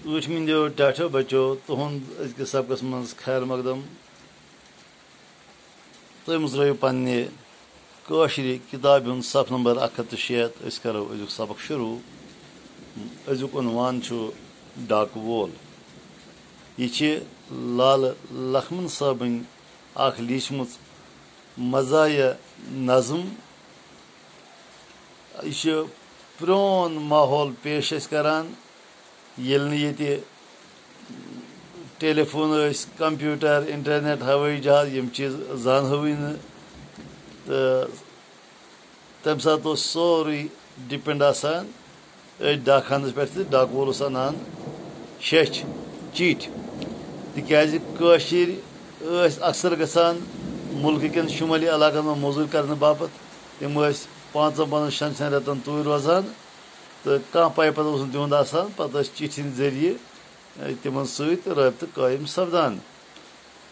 ٲٹھمہِ ٹاٹھو بچو تُہُنٛد أزکِس سبقس منٛز خیر مقدم تُہۍ مٔژرٲیِو پننہِ کٲشرِ کِتابہِ ہُنٛد صف نمبر 106 أسۍ کرو أزیُک سبق شروٗع أزیُک عنوان چھُ ڈاکہٕ وول یہِ چھِ لالہٕ لکھمن صٲبٕنۍ اکھ لیٖچھمٕژ مزاحیہ نظم یہِ چھُ پرٛون ماحول پیش اَسہِ کران ییٚلہِ نہٕ ییٚتہِ ٹیلی فون ٲسۍ کمپیوٗٹر انٹرنیٹ ہوٲیی جہاز یِم چیٖز زانہوٕے نہٕ تہٕ تمہِ ساتہٕ اوس سورُے ڈِپٮ۪نڈ آسان أتھۍ ڈاک خانس پٮ۪ٹھ تہٕ ڈاکہٕ وول اوس اَنان شیٚچھ چِٹھۍ تِکیٛازِ کٲشِرۍ ٲسۍ اکثر گژھان مُلکہٕ کٮ۪ن شُمٲلی علاقن منٛز موٚزوٗرۍ کرنہٕ باپتھ تِم ٲسۍ 5-5 رٮ۪تن توٗرۍ روزان تہٕ کانٛہہ پاے پتہ اوس نہٕ تِہُنٛد آسان پتہٕ ٲسۍ چِٹھِ ہِنٛدِ ذٔریعہٕ تِمن سۭتۍ رٲبطہٕ قٲیِم سپدان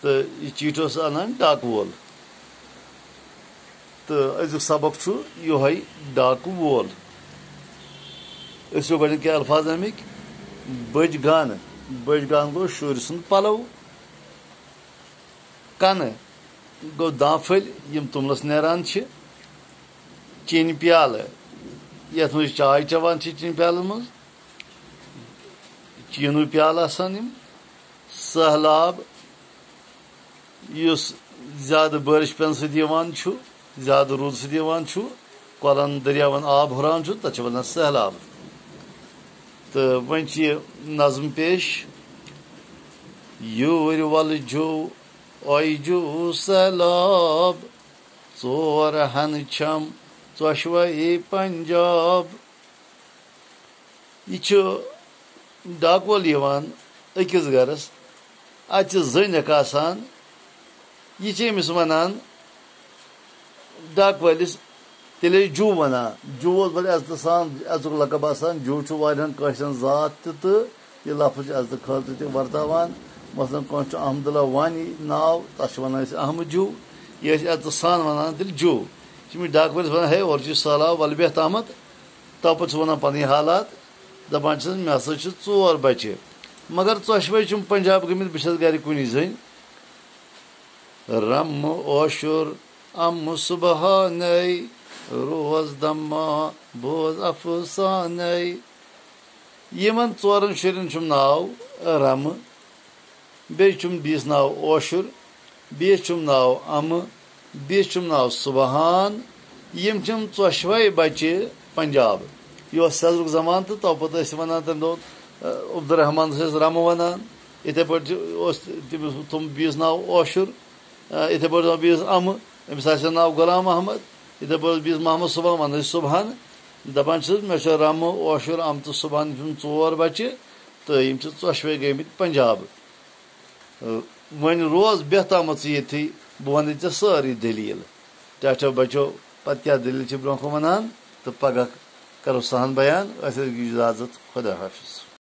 تہٕ یہِ چِٹھۍ اوس انان ڈاکہٕ وول تہٕ أزیُک سبق چھُ یِہوے ڈاکہٕ وول أسۍ وٕچھو گۄڈٕنِکۍ کینٛہہ الفاظ اَمِکۍ بٔجۍ گانہٕ گوٚو شُرۍ سُنٛد پلو کنہٕ گوٚو دانٛپھٔلۍ یِم توٚملس نیران چھِ چیٖنہِ پیالہٕ یتھ منٛز چاے چٮ۪وان چھِ چیٖنہِ پیالن منٛز چیٖنوٗ پیالہٕ آسان یِم سہلاب یُس زیادٕ بٲرِش پٮ۪نہٕ سۭتۍ یِوان چھُ زیادٕ روٗدٕ سۭتۍ یِوان چھُ کۄلن دٔریاون آب ہُران چھُ تتھ چھِ ونان سہلاب تہٕ وۄنۍ چھِ یہِ نظم پیش یوٗرۍ وۄلہٕ جوٗ اوٚے جوٗ سہلاب ژور ہنہٕ چھم ژۄشوَے پنجاب یہِ چھُ ڈاکہٕ وول یِوان أکِس گرس اَتہِ چھِ زٔنۍ اکھ آسان یہِ چھِ أمِس ونان ڈاکہٕ وٲلِس تیٚلے جوٗ ونان جوٗ اوس بڑٕ عزتہٕ سان عزتُک لقب آسان جوٗ چھُ واریاہن کٲشرٮ۪ن ذات تہِ تہٕ یہِ لفظ چھُ عزتہٕ خٲطرٕ تہِ ورتاوان مثلاً کٲنٛسہِ چھُ احمد اللہ وانی ناو تتھ چھِ ونان أسۍ احمد جوٗ یہِ ٲسۍ عزتہٕ سان ونان تیٚلہِ جوٗ چھِ أمِس ڈاکہٕ وٲلِس ونان ہے اورٕ چھُ سہلاب وَلہٕ بیٚہہ تامتھ تپٲرۍ چھُ ونان پنٕنۍ حالات دپان چھِس مےٚ ہسا چھِ 4 بچہِ مگر 2 چھُم پنجاب گٔمٕتۍ بہٕ چھس گرِ کُنی زٔنۍ رمہٕ اوشُر اَمہٕ صُبحانے روز دما بوز افسانے یِمن 4 شُرٮ۪ن چھُم ناو رمہٕ بیٚیہِ چھُم بیٚیِس ناو اوشُر بیٚیِس چھُم ناو اَمہٕ بیٚیِس چھُم ناو صُبحان یِم چھِم 2 بچہِ پنجاب یہِ اوس سیزرُک زمانہٕ تہٕ توپتہٕ ٲسۍ ونان تمہِ دۄہ عبدالرحمانس ٲسۍ رمہٕ ونان یِتھے پٲٹھۍ اوس تٔمِس تھوٚمُت بیٚیِس ناو اوشُر یِتھے پٲٹھۍ اوس بیٚیِس اَمہٕ أمِس آسہِ ناو غلام محمد یِتھے پٲٹھۍ اوس بیٚیِس محمد صُبحان ونان ٲسۍ صُبحان دپان چھِس مےٚ چھُ رمہٕ اوشُر اَمہٕ تہٕ صُبحان چھِم 4 بچہِ تہٕ یِم چھِ 2 گٔمٕتۍ پنجاب وۄنۍ روز بیٚہہ تامتھ ژٕ ییٚتھٕے بہٕ ونہٕ ژےٚ سٲرٕے دٔلیٖل ٹاٹھو بچو پتہٕ کیٛاہ دٔلیٖل چھِ برونٛہہ کُن ونان تہٕ پگاہ کرو سہن بیان أسۍ اِجازت خۄدا حافظ